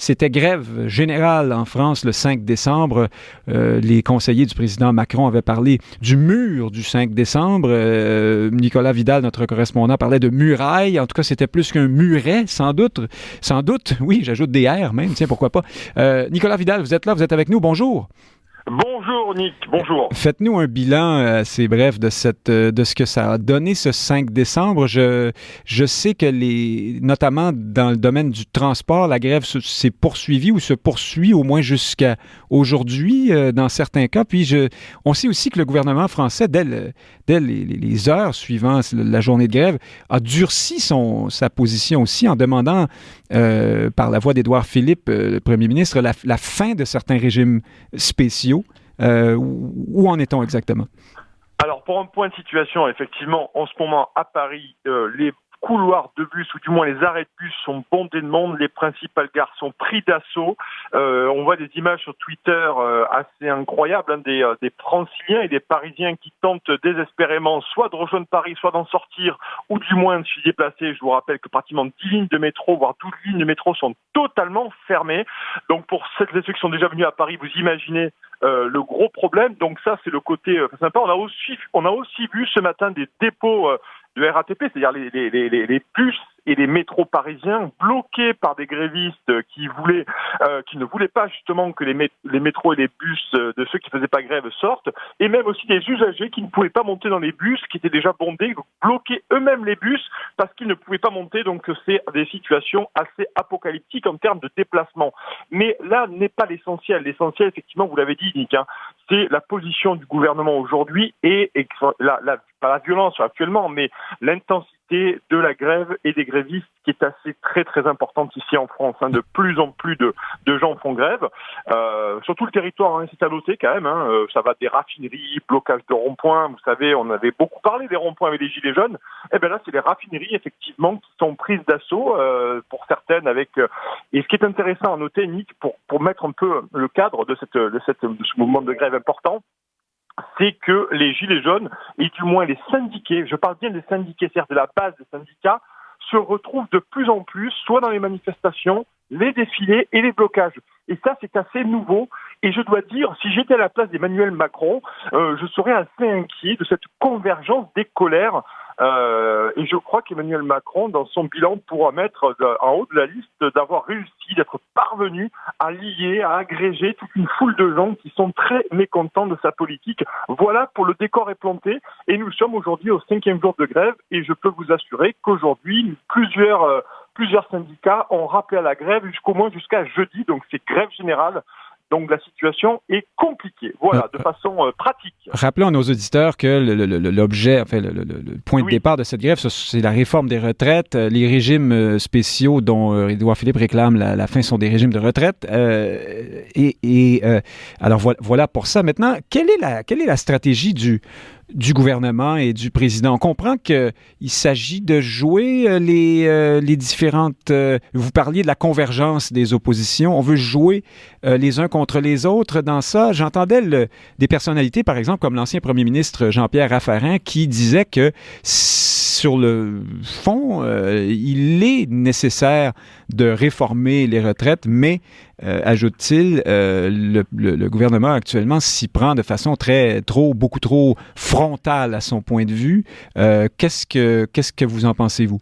C'était grève générale en France le 5 décembre. Les conseillers du président Macron avaient parlé du mur du 5 décembre. Nicolas Vidal, notre correspondant, parlait de muraille. En tout cas, c'était plus qu'un muret, sans doute. Sans doute, oui, j'ajoute des R même, tiens, pourquoi pas. Nicolas Vidal, vous êtes là, vous êtes avec nous, bonjour. Bonjour Nick, bonjour. Faites-nous un bilan assez bref de ce que ça a donné ce 5 décembre. Je sais que notamment dans le domaine du transport, la grève s'est poursuivie ou se poursuit au moins jusqu'à aujourd'hui dans certains cas. Puis on sait aussi que le gouvernement français, dès les heures suivant la journée de grève, a durci sa position aussi en demandant par la voix d'Édouard Philippe, le premier ministre, la fin de certains régimes spéciaux. Où en est-on exactement? Alors, pour un point de situation, effectivement, en ce moment, à Paris, les couloirs de bus, ou du moins les arrêts de bus, sont bondés de monde. Les principales gares sont pris d'assaut. On voit des images sur Twitter assez incroyables, des Franciliens et des Parisiens qui tentent désespérément soit de rejoindre Paris, soit d'en sortir, ou du moins de s'y déplacer. Je vous rappelle que pratiquement 10 lignes de métro, voire 12 lignes de métro sont totalement fermées. Donc, pour celles et ceux qui sont déjà venus à Paris, vous imaginez le gros problème. Donc ça, c'est le côté sympa. On a aussi vu ce matin des dépôts de RATP, c'est-à-dire les bus et les métros parisiens bloqués par des grévistes qui ne voulaient pas justement que les métros et les bus de ceux qui faisaient pas grève sortent, et même aussi des usagers qui ne pouvaient pas monter dans les bus qui étaient déjà bondés, bloquer eux-mêmes les bus parce qu'ils ne pouvaient pas monter. Donc c'est des situations assez apocalyptiques en termes de déplacement. Mais là n'est pas l'essentiel. L'essentiel, effectivement, vous l'avez dit, Nick, c'est la position du gouvernement aujourd'hui et pas la violence actuellement, mais l'intensité de la grève et des grévistes qui est assez très très importante ici en France. De plus en plus de gens font grève. Sur tout le territoire, c'est à noter quand même. Ça va des raffineries, blocage de ronds-points. Vous savez, on avait beaucoup parlé des ronds-points avec les gilets jaunes. Et bien là, c'est les raffineries effectivement qui sont prises d'assaut pour certaines avec. Et ce qui est intéressant à noter, Nick, pour mettre un peu le cadre de ce mouvement de grève important, c'est que les gilets jaunes, et du moins les syndiqués, je parle bien des syndiqués, c'est-à-dire de la base des syndicats, se retrouvent de plus en plus, soit dans les manifestations, les défilés et les blocages. Et ça, c'est assez nouveau. Et je dois dire, si j'étais à la place d'Emmanuel Macron, je serais assez inquiet de cette convergence des colères. Et je crois qu'Emmanuel Macron, dans son bilan, pourra mettre en haut de la liste d'avoir réussi, d'être parvenu à lier, à agréger toute une foule de gens qui sont très mécontents de sa politique. Voilà, pour le décor est planté. Et nous sommes aujourd'hui au 5e jour de grève. Et je peux vous assurer qu'aujourd'hui, plusieurs syndicats ont rappelé à la grève jusqu'au moins jusqu'à jeudi. Donc c'est grève générale. Donc la situation est compliquée. Voilà, de façon pratique. Rappelons à nos auditeurs que l'objet, enfin le point de départ de cette grève, c'est la réforme des retraites. Les régimes spéciaux dont Édouard Philippe réclame la fin sont des régimes de retraite. Alors voilà pour ça. Maintenant, quelle est la stratégie du gouvernement et du président? On comprend qu'il s'agit de jouer les différentes... vous parliez de la convergence des oppositions. On veut jouer les uns contre les autres dans ça. J'entendais des personnalités, par exemple, comme l'ancien premier ministre Jean-Pierre Raffarin, qui disait que sur le fond, il est nécessaire de réformer les retraites, mais, ajoute-t-il, le gouvernement actuellement s'y prend de façon beaucoup trop frontale à son point de vue. Qu'est-ce que vous en pensez, vous?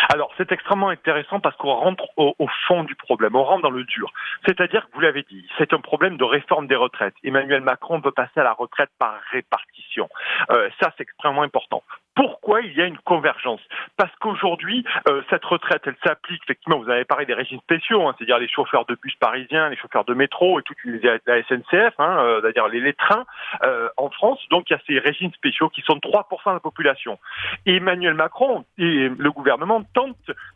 Alors, c'est extrêmement intéressant parce qu'on rentre au fond du problème, on rentre dans le dur. C'est-à-dire que, vous l'avez dit, c'est un problème de réforme des retraites. Emmanuel Macron veut passer à la retraite par répartition. Ça, c'est extrêmement important. Pourquoi il y a une convergence? Parce qu'aujourd'hui, cette retraite, elle s'applique, effectivement, vous avez parlé des régimes spéciaux, c'est-à-dire les chauffeurs de bus parisiens, les chauffeurs de métro et toute la SNCF, c'est-à-dire les trains en France. Donc, il y a ces régimes spéciaux qui sont 3% de la population. Et Emmanuel Macron et le gouvernement tentent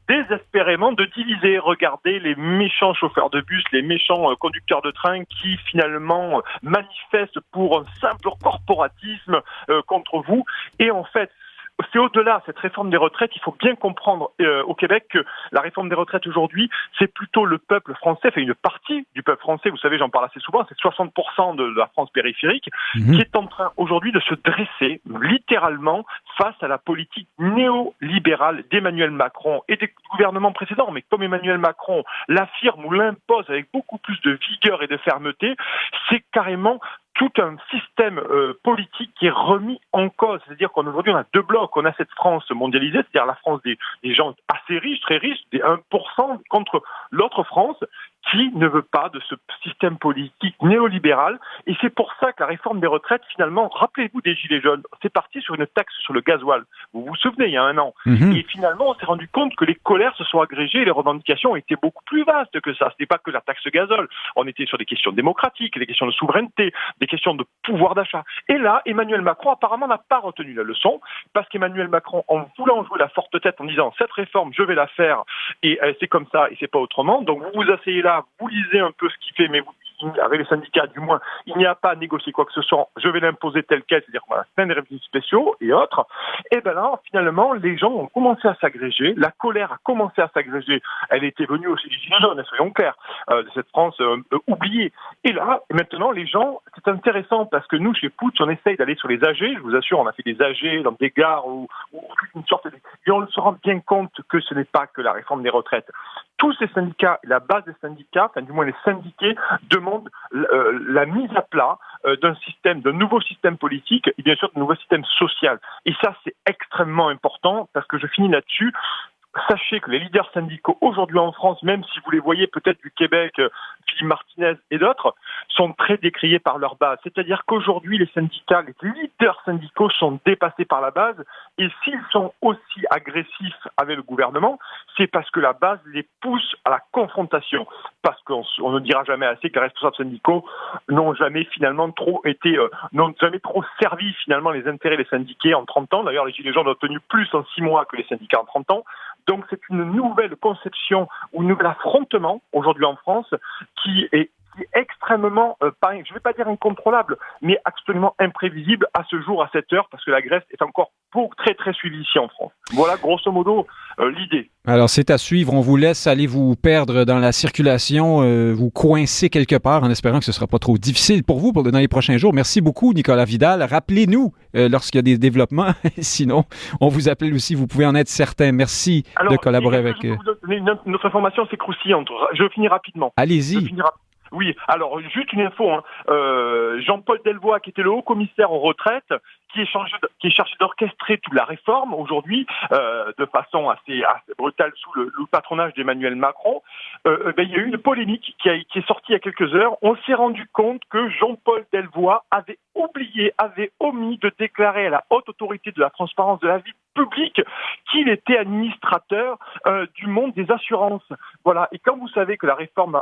désespérément de diviser. Regardez les méchants chauffeurs de bus, les méchants conducteurs de train qui, finalement, manifestent pour un simple corporatisme contre vous. Et en fait, c'est au-delà, cette réforme des retraites. Il faut bien comprendre au Québec que la réforme des retraites aujourd'hui, c'est plutôt le peuple français, enfin une partie du peuple français, vous savez, j'en parle assez souvent, c'est 60% de la France périphérique, qui est en train aujourd'hui de se dresser littéralement face à la politique néolibérale d'Emmanuel Macron et des gouvernements précédents. Mais comme Emmanuel Macron l'affirme ou l'impose avec beaucoup plus de vigueur et de fermeté, c'est carrément tout un système politique qui est remis en cause. C'est-à-dire qu'aujourd'hui, on a deux blocs. On a cette France mondialisée, c'est-à-dire la France des gens assez riches, très riches, des 1%, contre l'autre France qui ne veut pas de ce système politique néolibéral. Et c'est pour ça que la réforme des retraites, finalement, rappelez-vous des Gilets jaunes, c'est parti sur une taxe sur le gasoil. Vous vous souvenez, il y a un an. Et finalement, on s'est rendu compte que les colères se sont agrégées et les revendications étaient beaucoup plus vastes que ça. Ce n'est pas que la taxe gazole. On était sur des questions démocratiques, des questions de souveraineté, des questions de pouvoir d'achat. Et là, Emmanuel Macron, apparemment, n'a pas retenu la leçon, parce qu'Emmanuel Macron, en voulant jouer la forte tête, en disant, cette réforme, je vais la faire, et c'est comme ça, et c'est pas autrement. Donc, vous vous asseyez là, vous lisez un peu ce qu'il fait, mais avec les syndicats, du moins, il n'y a pas à négocier quoi que ce soit. Je vais l'imposer tel quel, c'est-à-dire qu'on a plein de régimes spéciaux et autres. Et ben là, finalement, les gens ont commencé à s'agréger. La colère a commencé à s'agréger. Elle était venue aussi des Gilets jaunes, soyons clairs, de cette France oubliée. Et là, maintenant, les gens, c'est intéressant parce que nous, chez Putsch, on essaye d'aller sur les AG. Je vous assure, on a fait des AG dans des gares ou une sorte de... Et on se rend bien compte que ce n'est pas que la réforme des retraites. Tous ces syndicats, la base des syndicats, enfin du moins les syndiqués, demandent la mise à plat d'un nouveau système politique et bien sûr d'un nouveau système social. Et ça, c'est extrêmement important parce que je finis là-dessus. Sachez que les leaders syndicaux aujourd'hui en France, même si vous les voyez peut-être du Québec, Philippe Martinez et d'autres, sont très décriés par leur base. C'est-à-dire qu'aujourd'hui, les syndicats, les leaders syndicaux sont dépassés par la base et s'ils sont aussi agressifs avec le gouvernement, c'est parce que la base les pousse à la confrontation. Parce qu'on ne dira jamais assez que les responsables syndicaux n'ont jamais finalement n'ont jamais trop servi finalement les intérêts des syndiqués en 30 ans. D'ailleurs, les Gilets jaunes ont obtenu plus en 6 mois que les syndicats en 30 ans. Donc c'est une nouvelle conception ou un nouvel affrontement aujourd'hui en France qui est extrêmement, je ne vais pas dire incontrôlable, mais absolument imprévisible à ce jour, à cette heure, parce que la Grèce est encore très très suivie ici en France. Voilà grosso modo l'idée. Alors c'est à suivre, on vous laisse aller vous perdre dans la circulation, vous coincer quelque part en espérant que ce ne sera pas trop difficile pour vous dans les prochains jours. Merci beaucoup Nicolas Vidal. Rappelez-nous lorsqu'il y a des développements, sinon on vous appelle aussi, vous pouvez en être certain. Merci de collaborer avec... Je vais vous donner notre information, c'est croustillante. Je finis rapidement. Allez-y. Oui, alors juste une info, Jean-Paul Delvoye, qui était le haut commissaire aux retraites, qui est chargé d'orchestrer toute la réforme aujourd'hui, de façon assez brutale sous le patronage d'Emmanuel Macron, il y a eu une polémique qui est sortie il y a quelques heures. On s'est rendu compte que Jean-Paul Delvoye avait omis de déclarer à la haute autorité de la transparence de la vie publique qu'il était administrateur du monde des assurances. Voilà. Et quand vous savez que la réforme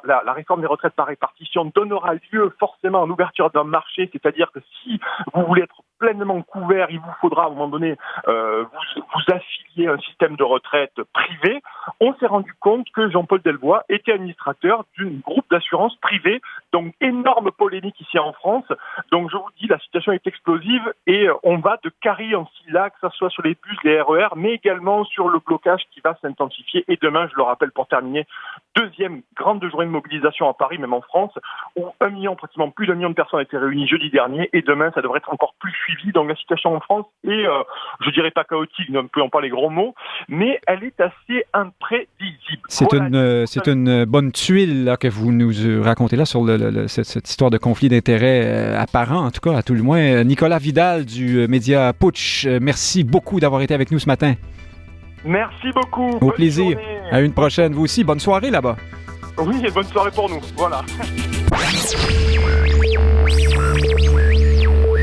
des retraites par répartition donnera lieu forcément à l'ouverture d'un marché, c'est-à-dire que si vous voulez être pleinement couvert, il vous faudra à un moment donné vous affilier à un système de retraite privé. On s'est rendu compte que Jean-Paul Delvoye était administrateur d'un groupe d'assurance privée. Donc énorme polémique ici en France. Donc je vous dis, la situation est explosive et on va de Carrie en Silla, que ce soit sur les bus, les RER, mais également sur le blocage qui va s'intensifier. Et demain, je le rappelle pour terminer, deuxième grande journée de mobilisation à Paris, même en France, où pratiquement plus d'1 million de personnes ont été réunies jeudi dernier. Et demain, ça devrait être encore plus suivi. Donc la situation en France est, je dirais pas chaotique, ne pouvons pas les gros mots, mais elle est assez imprévisible. C'est une bonne tuile là, que vous nous racontez là sur cette histoire de conflit d'intérêts apparent, en tout cas, à tout le moins. Nicolas Vidal du média Putsch, merci beaucoup d'avoir été avec nous ce matin. Merci beaucoup. Au plaisir. Journée. À une prochaine. Vous aussi. Bonne soirée là-bas. Oui, et bonne soirée pour nous. Voilà.